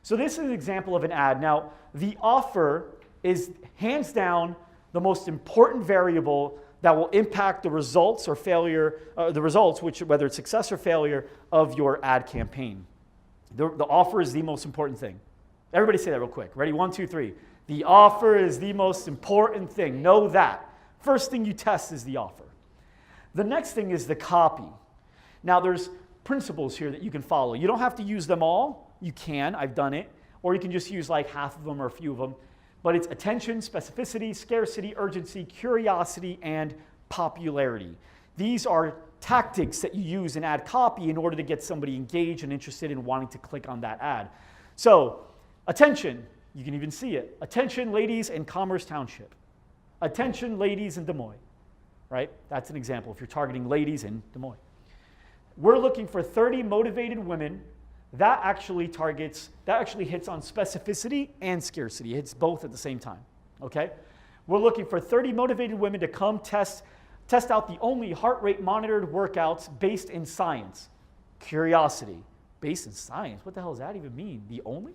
So this is an example of an ad. Now, the offer is hands down the most important variable that will impact the results or failure, which whether it's success or failure of your ad campaign. The offer is the most important thing. Everybody say that real quick. Ready? 1, 2, 3. The offer is the most important thing. Know that. First thing you test is the offer. The next thing is the copy. Now there's principles here that you can follow. You don't have to use them all. You can. I've done it. Or you can just use like half of them or a few of them. But it's attention, specificity, scarcity, urgency, curiosity, and popularity. These are tactics that you use in ad copy in order to get somebody engaged and interested in wanting to click on that ad. So, attention, you can even see it. Attention, ladies in Commerce Township. Attention, ladies in Des Moines, right? That's an example if you're targeting ladies in Des Moines. We're looking for 30 motivated women. That actually hits on specificity and scarcity. It hits both at the same time, okay? We're looking for 30 motivated women to come test out the only heart rate monitored workouts based in science. Curiosity, based in science? What the hell does that even mean? The only?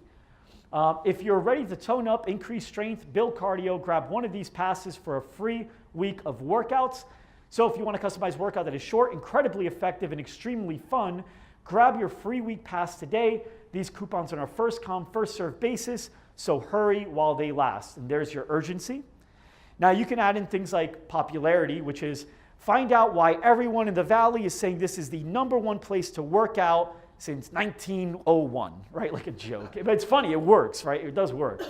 If you're ready to tone up, increase strength, build cardio, grab one of these passes for a free week of workouts. So if you want a customized workout that is short, incredibly effective, and extremely fun, grab your free week pass today. These coupons are on a first come, first served basis, so hurry while they last. And there's your urgency. Now you can add in things like popularity, which is find out why everyone in the Valley is saying this is the #1 place to work out since 1901, right? Like a joke. But it's funny, it works, right? It does work.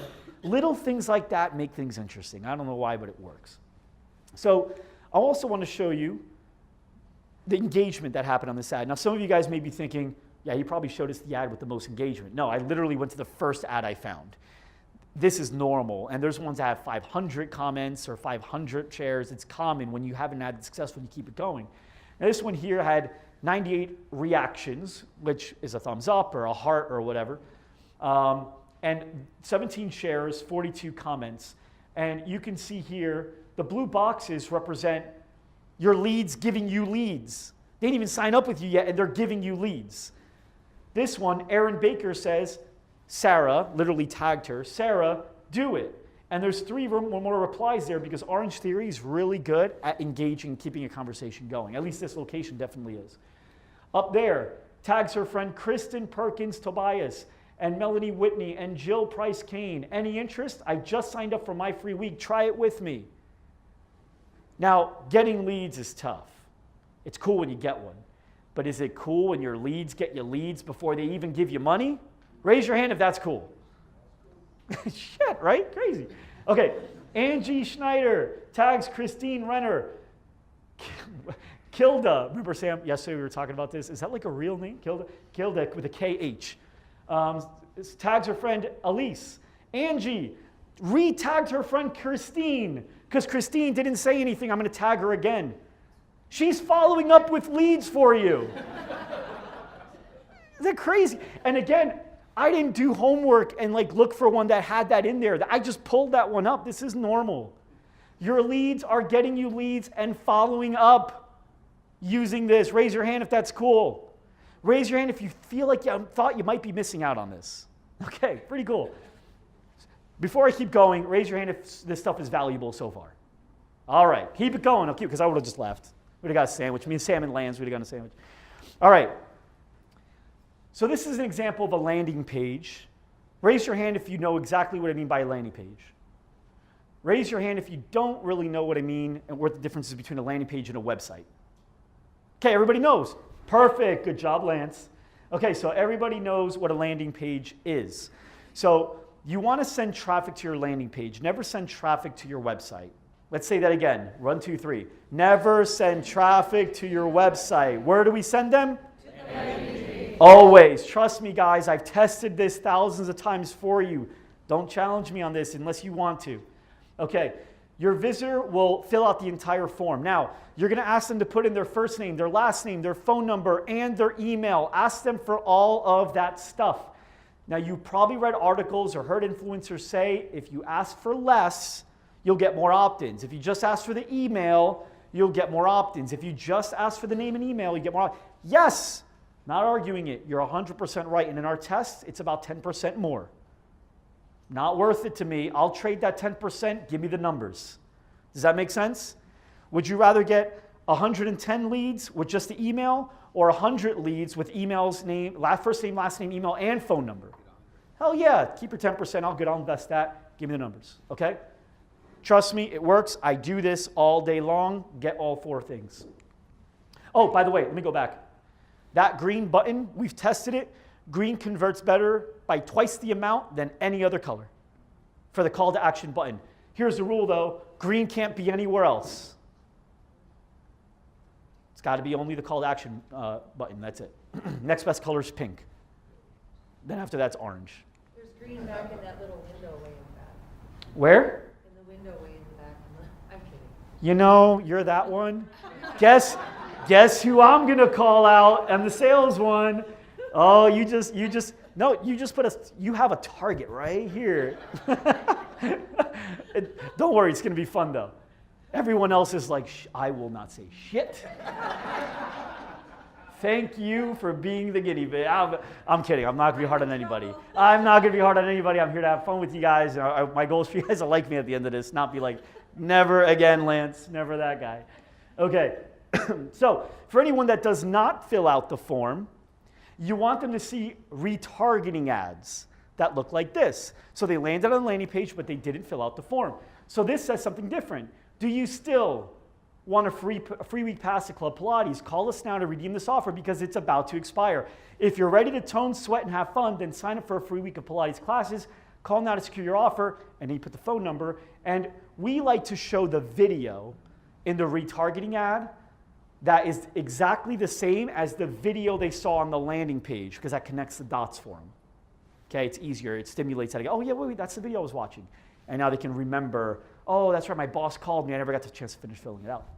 Little things like that make things interesting. I don't know why, but it works. So I also want to show you the engagement that happened on this ad. Now, some of you guys may be thinking, yeah, you probably showed us the ad with the most engagement. No, I literally went to the first ad I found. This is normal, and there's ones that have 500 comments or 500 shares. It's common when you have an ad that's successful, you keep it going. Now, this one here had 98 reactions, which is a thumbs up or a heart or whatever, and 17 shares, 42 comments. And you can see here, the blue boxes represent your leads giving you leads. They didn't even sign up with you yet, and they're giving you leads. This one, Aaron Baker says, Sarah, literally tagged her, Sarah, do it. And there's 3 more replies there because Orange Theory is really good at engaging, keeping a conversation going. At least this location definitely is. Up there, tags her friend Kristen Perkins Tobias and Melanie Whitney and Jill Price Kane. Any interest? I just signed up for my free week. Try it with me. Now, getting leads is tough. It's cool when you get one. But is it cool when your leads get you leads before they even give you money? Raise your hand if that's cool. Shit, right? Crazy. Okay, Angie Schneider tags Christine Renner. Kilda, remember Sam, yesterday we were talking about this. Is that like a real name? Kilda with a K-H. Tags her friend Elise. Angie re-tagged her friend Christine because Christine didn't say anything. I'm going to tag her again. She's following up with leads for you. Is that crazy? And again, I didn't do homework and like look for one that had that in there. I just pulled that one up. This is normal. Your leads are getting you leads and following up using this. Raise your hand if that's cool. Raise your hand if you feel like you thought you might be missing out on this. Okay, pretty cool. Before I keep going, raise your hand if this stuff is valuable so far. All right, keep it going. Okay, because I would have just left. We'd have got a sandwich. Me and Sam and Lance would have gotten a sandwich. All right. So this is an example of a landing page. Raise your hand if you know exactly what I mean by a landing page. Raise your hand if you don't really know what I mean and what the difference is between a landing page and a website. Okay, everybody knows. Perfect. Good job, Lance. Okay, so everybody knows what a landing page is. So you want to send traffic to your landing page. Never send traffic to your website. Let's say that again. 1, 2, 3. Never send traffic to your website. Where do we send them? Always. Trust me, guys. I've tested this thousands of times for you. Don't challenge me on this unless you want to. Okay. Your visitor will fill out the entire form. Now, you're going to ask them to put in their first name, their last name, their phone number, and their email. Ask them for all of that stuff. Now, you probably read articles or heard influencers say if you ask for less, you'll get more opt-ins. If you just ask for the email, you'll get more opt-ins. If you just ask for the name and email, you get more opt-ins. Yes, Not arguing it. You're 100% right. And in our tests, it's about 10% more. Not worth it to me. I'll trade that 10%. Give me the numbers. Does that make sense? Would you rather get 110 leads with just the email or 100 leads with emails, name, first name, last name, email, and phone number? Hell yeah. Keep your 10%. I'll invest that. Give me the numbers. Okay? Trust me, it works. I do this all day long. Get all 4 things. Oh, by the way, let me go back. That green button, we've tested it. Green converts better by twice the amount than any other color for the call to action button. Here's the rule though, green can't be anywhere else. It's got to be only the call to action button, that's it. Next best color is pink. Then after that's orange. There's green back in that little window way in the back. Where? In the window way in the back. I'm kidding. You know, you're that one. Guess who I'm gonna call out? I'm the sales one. Oh, you just you have a target right here. Don't worry, it's gonna be fun though. Everyone else is like, I will not say shit. Thank you for being the guinea pig. I'm kidding. I'm not gonna be hard on anybody. I'm not gonna be hard on anybody. I'm here to have fun with you guys. My goal is for you guys to like me at the end of this, not be like, never again, Lance, never that guy. Okay. So, for anyone that does not fill out the form, you want them to see retargeting ads that look like this. So they landed on the landing page, but they didn't fill out the form. So this says something different. Do you still want a free week pass to Club Pilates? Call us now to redeem this offer because it's about to expire. If you're ready to tone, sweat, and have fun, then sign up for a free week of Pilates classes. Call now to secure your offer, and then you put the phone number. And we like to show the video in the retargeting ad that is exactly the same as the video they saw on the landing page because that connects the dots for them. Okay, it's easier. It stimulates that. Oh, yeah, wait, that's the video I was watching. And now they can remember, oh, that's right, my boss called me. I never got the chance to finish filling it out.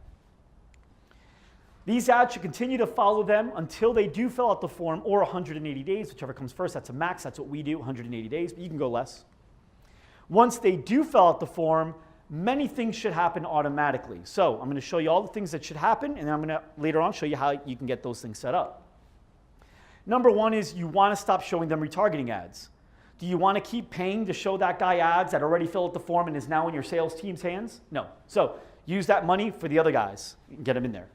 These ads should continue to follow them until they do fill out the form or 180 days, whichever comes first. That's a max. That's what we do, 180 days, but you can go less. Once they do fill out the form, many things should happen automatically. So I'm going to show you all the things that should happen, and then I'm going to later on show you how you can get those things set up. Number one is you want to stop showing them retargeting ads. Do you want to keep paying to show that guy ads that already filled out the form and is now in your sales team's hands? No. So use that money for the other guys and get them in there.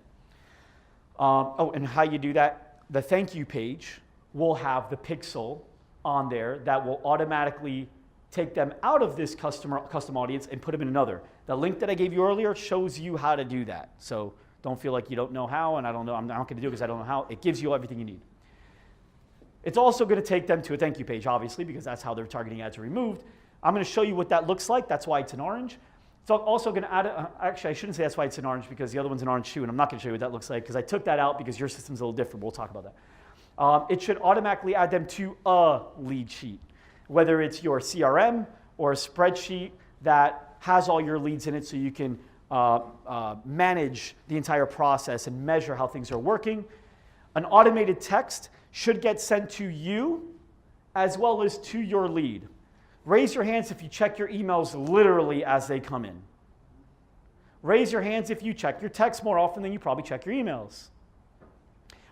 And how you do that, the thank you page will have the pixel on there that will automatically take them out of this custom audience and put them in another. The link that I gave you earlier shows you how to do that. So don't feel like you don't know how, and I'm not going to do it because I don't know how. It gives you everything you need. It's also going to take them to a thank you page, obviously, because that's how their targeting ads are removed. I'm going to show you what that looks like. That's why it's in orange. It's also going to add, actually, I shouldn't say that's why it's in orange because the other one's in orange too, and I'm not going to show you what that looks like because I took that out because your system's a little different. We'll talk about that. It should automatically add them to a lead sheet, whether it's your CRM or a spreadsheet that has all your leads in it so you can manage the entire process and measure how things are working. An automated text should get sent to you as well as to your lead. Raise your hands if you check your emails literally as they come in. Raise your hands if you check your texts more often than you probably check your emails.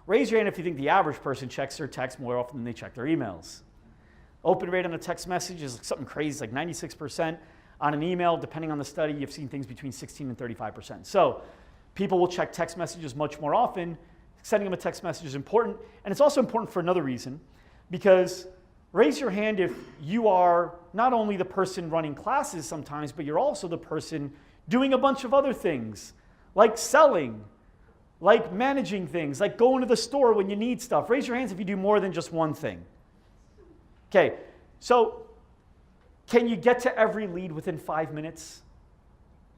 Raise your hand if you think the average person checks their texts more often than they check their emails. Open rate on a text message is something crazy, like 96%. On an email, depending on the study, you've seen things between 16 and 35%. So people will check text messages much more often. Sending them a text message is important. And it's also important for another reason, because raise your hand if you are not only the person running classes sometimes, but you're also the person doing a bunch of other things, like selling, like managing things, like going to the store when you need stuff. Raise your hands if you do more than just one thing. Okay, so can you get to every lead within 5 minutes?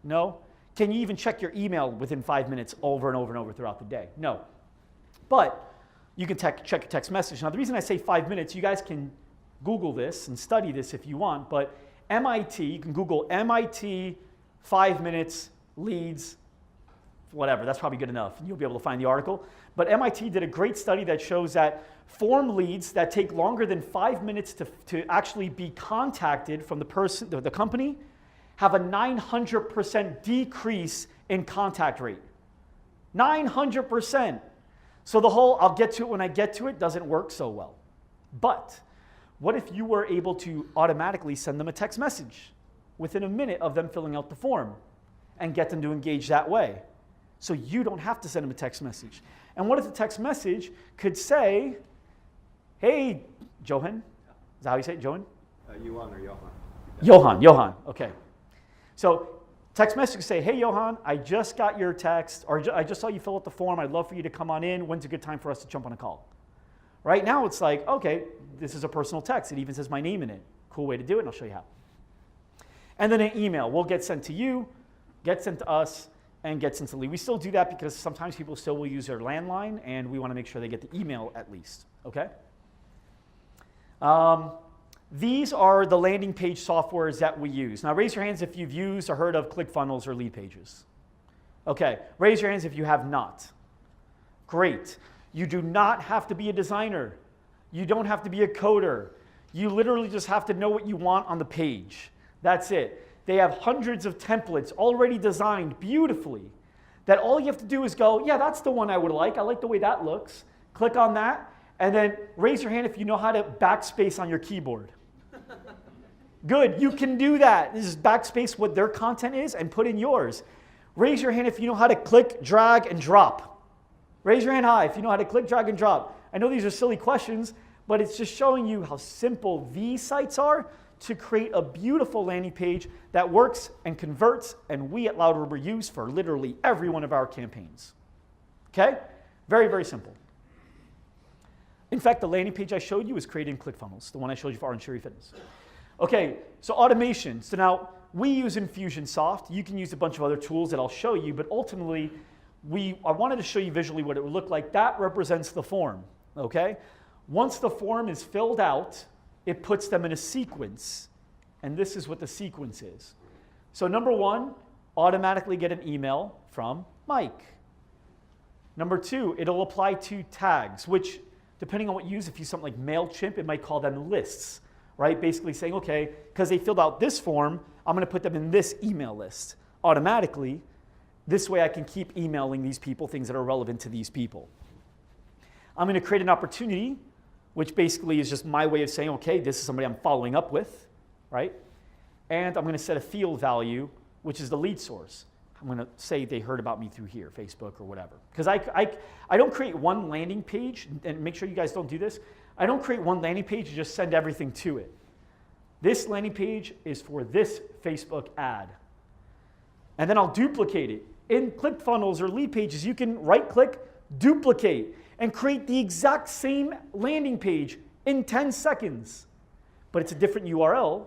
No. Can you even check your email within 5 minutes over and over and over throughout the day? No. But you can check your text message. Now, the reason I say 5 minutes, you guys can Google this and study this if you want, but MIT, you can Google MIT 5 minutes leads, whatever, that's probably good enough. You'll be able to find the article. But MIT did a great study that shows that form leads that take longer than 5 minutes to actually be contacted from the person, the company, have a 900% decrease in contact rate. 900%. So the whole I'll get to it when I get to it doesn't work so well. But what if you were able to automatically send them a text message within a minute of them filling out the form and get them to engage that way? So you don't have to send them a text message. And what if the text message could say, hey, Johan, is that how you say it, Johan? Johan or Johan. Johan, okay. So text message could say, hey, Johan, I just got your text, or I just saw you fill out the form. I'd love for you to come on in. When's a good time for us to jump on a call? Right now it's like, okay, this is a personal text. It even says my name in it. Cool way to do it, and I'll show you how. And then an email will get sent to you, get sent to us, and get sent to Lee. We still do that because sometimes people still will use their landline, and we want to make sure they get the email at least, okay? These are the landing page softwares that we use. Now raise your hands if you've used or heard of ClickFunnels or Lead Pages. Okay, raise your hands if you have not. Great. You do not have to be a designer. You don't have to be a coder. You literally just have to know what you want on the page. That's it. They have hundreds of templates already designed beautifully that all you have to do is go, yeah, that's the one I would like. I like the way that looks. Click on that, and then raise your hand if you know how to backspace on your keyboard. Good, you can do that. This is backspace what their content is and put in yours. Raise your hand if you know how to click, drag, and drop. Raise your hand high if you know how to click, drag, and drop. I know these are silly questions, but it's just showing you how simple these sites are to create a beautiful landing page that works and converts, and we at Loud Rubber use for literally every one of our campaigns. Okay? Very, very simple. In fact, the landing page I showed you is created in ClickFunnels, the one I showed you for Orange Theory Fitness. Okay, so automation. So now we use Infusionsoft. You can use a bunch of other tools that I'll show you, but ultimately, I wanted to show you visually what it would look like. That represents the form, okay? Once the form is filled out, it puts them in a sequence, and this is what the sequence is. So number one, automatically get an email from Mike. Number two, it'll apply to tags, which depending on what you use, if you use something like MailChimp, it might call them lists, right? Basically saying, okay, because they filled out this form, I'm going to put them in this email list automatically. This way I can keep emailing these people things that are relevant to these people. I'm going to create an opportunity, which basically is just my way of saying, okay, this is somebody I'm following up with, right? And I'm going to set a field value, which is the lead source. I'm going to say they heard about me through here, Facebook or whatever. Because I don't create one landing page, and make sure you guys don't do this. I don't create one landing page and just send everything to it. This landing page is for this Facebook ad. And then I'll duplicate it. In ClickFunnels or Lead Pages, you can right-click, duplicate, and create the exact same landing page in 10 seconds. But it's a different URL.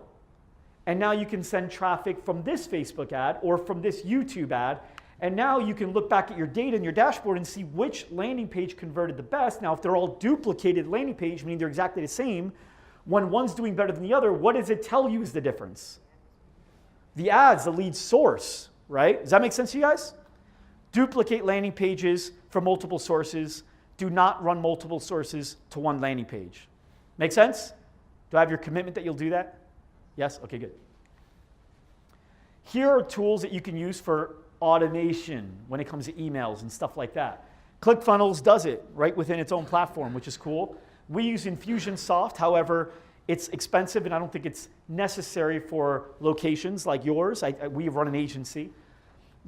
And now you can send traffic from this Facebook ad or from this YouTube ad. And now you can look back at your data in your dashboard and see which landing page converted the best. Now, if they're all duplicated landing page, meaning they're exactly the same, when one's doing better than the other, what does it tell you is the difference? The ad's the lead source, right? Does that make sense to you guys? Duplicate landing pages from multiple sources. Do not run multiple sources to one landing page. Make sense? Do I have your commitment that you'll do that? Yes? Okay, good. Here are tools that you can use for automation when it comes to emails and stuff like that. ClickFunnels does it right within its own platform, which is cool. We use Infusionsoft, however, it's expensive and I don't think it's necessary for locations like yours. We run an agency.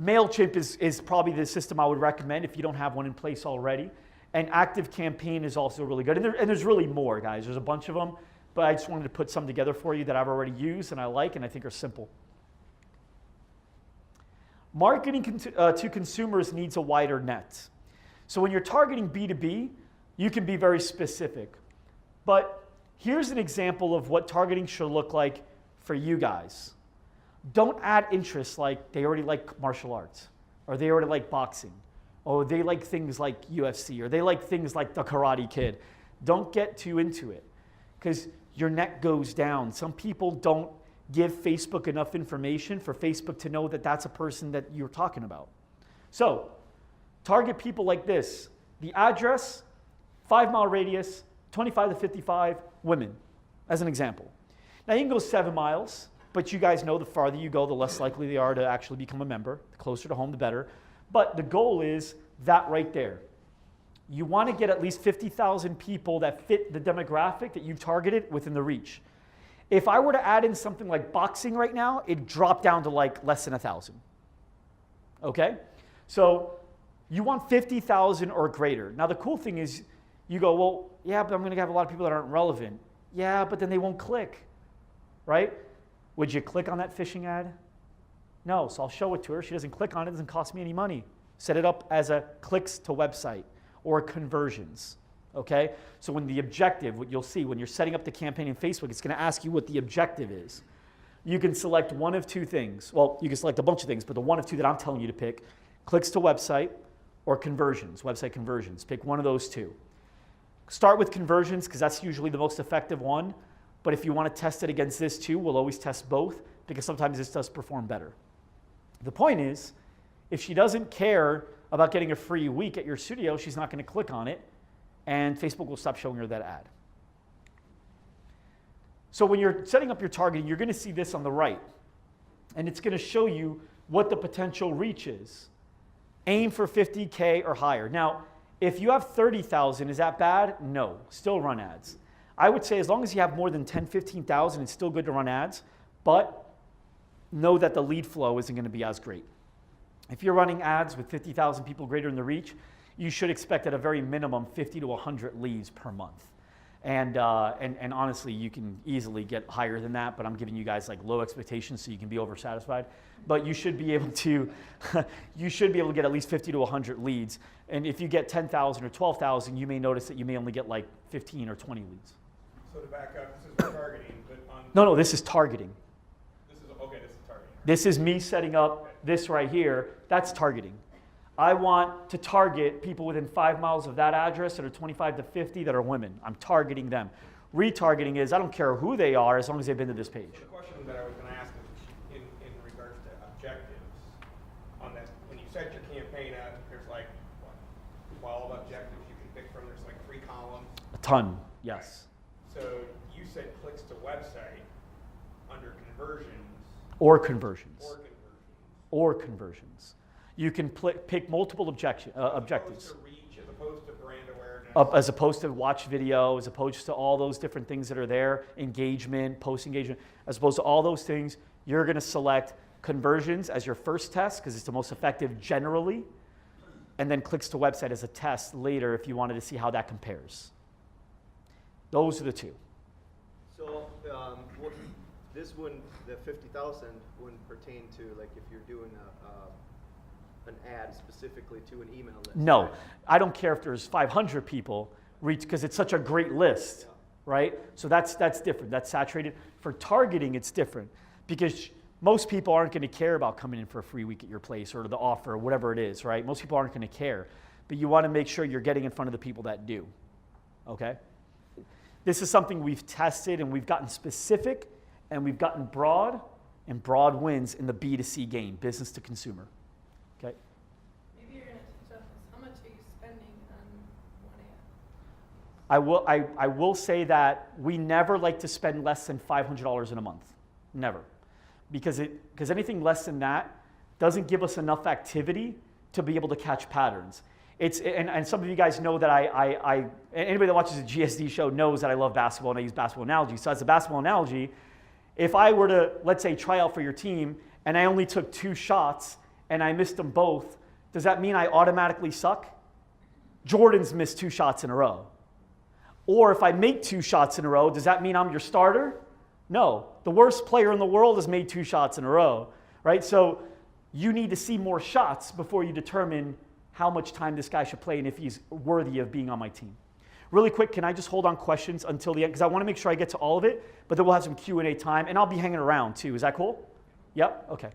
MailChimp is probably the system I would recommend if you don't have one in place already. And ActiveCampaign is also really good. And there's really more, guys. There's a bunch of them. But I just wanted to put some together for you that I've already used and I like and I think are simple. Marketing to consumers needs a wider net. So when you're targeting B2B, you can be very specific. But here's an example of what targeting should look like for you guys. Don't add interests like they already like martial arts, or they already like boxing, or they like things like UFC, or they like things like the Karate Kid. Don't get too into it, because your net goes down. Some people don't give Facebook enough information for Facebook to know that that's a person that you're talking about. So target people like this. The address, 5-mile radius, 25 to 55, women, as an example. Now you can go 7 miles, but you guys know the farther you go, the less likely they are to actually become a member. The closer to home, the better. But the goal is that right there. You want to get at least 50,000 people that fit the demographic that you've targeted within the reach. If I were to add in something like boxing right now, it'd drop down to like less than 1,000. Okay? So you want 50,000 or greater. Now the cool thing is you go, well, yeah, but I'm going to have a lot of people that aren't relevant. Yeah, but then they won't click, right? Would you click on that phishing ad? No, so I'll show it to her. She doesn't click on it. It doesn't cost me any money. Set it up as a clicks to website or conversions, okay? So when the objective, what you'll see when you're setting up the campaign in Facebook, it's going to ask you what the objective is. You can select one of two things. Well, you can select a bunch of things, but the one of two that I'm telling you to pick, clicks to website or conversions, website conversions. Pick one of those two. Start with conversions because that's usually the most effective one. But if you want to test it against this too, we'll always test both because sometimes this does perform better. The point is, if she doesn't care about getting a free week at your studio, she's not going to click on it, and Facebook will stop showing her that ad. So when you're setting up your targeting, you're going to see this on the right, and it's going to show you what the potential reach is. Aim for 50K or higher. Now, if you have 30,000, is that bad? No, still run ads. I would say as long as you have more than 10, 15,000, it's still good to run ads, but know that the lead flow isn't going to be as great. If you're running ads with 50,000 people greater in the reach, you should expect at a very minimum 50 to 100 leads per month. And honestly, you can easily get higher than that, but I'm giving you guys like low expectations so you can be oversatisfied. But you should be able to, get at least 50 to 100 leads. And if you get 10,000 or 12,000, you may notice that you may only get like 15 or 20 leads. So to back up, this is for targeting, but on... No, this is targeting. This is targeting. This is me setting up this right here. That's targeting. I want to target people within 5 miles of that address that are 25 to 50 that are women. I'm targeting them. Retargeting is I don't care who they are as long as they've been to this page. So the question that I was going to ask is in regards to objectives on that. When you set your campaign up, there's like, what, 12 objectives you can pick from. There's like 3 columns. A ton, yes. So you said clicks to website under conversions. Or conversions. Or conversions. Or conversions. You can pick multiple objectives. As opposed to reach, as opposed to brand awareness. As opposed to watch video, as opposed to all those different things that are there, engagement, post engagement, as opposed to all those things, you're going to select conversions as your first test because it's the most effective generally, and then clicks to website as a test later if you wanted to see how that compares. Those are the two. So this wouldn't, the 50,000 wouldn't pertain to like if you're doing an ad specifically to an email list. No, right? I don't care if there's 500 people reach because it's such a great list, right? So that's different. That's saturated. For targeting, it's different because most people aren't going to care about coming in for a free week at your place or the offer or whatever it is, right? Most people aren't going to care, but you want to make sure you're getting in front of the people that do, okay? This is something we've tested and we've gotten specific and we've gotten broad, and broad wins in the B2C game, business to consumer. Okay. Maybe you're going to teach us how much are you spending on one ad? I will say that we never like to spend less than $500 in a month. Never. Because anything less than that doesn't give us enough activity to be able to catch patterns. And some of you guys know that anybody that watches the GSD show knows that I love basketball and I use basketball analogies. So as a basketball analogy, if I were to, let's say, try out for your team and I only took 2 shots and I missed them both, does that mean I automatically suck? Jordan's missed 2 shots in a row. Or if I make 2 shots in a row, does that mean I'm your starter? No. The worst player in the world has made 2 shots in a row, right? So you need to see more shots before you determine how much time this guy should play and if he's worthy of being on my team. Really quick, can I just hold on questions until the end? Because I want to make sure I get to all of it, but then we'll have some Q&A time, and I'll be hanging around too. Is that cool? Yep? Okay.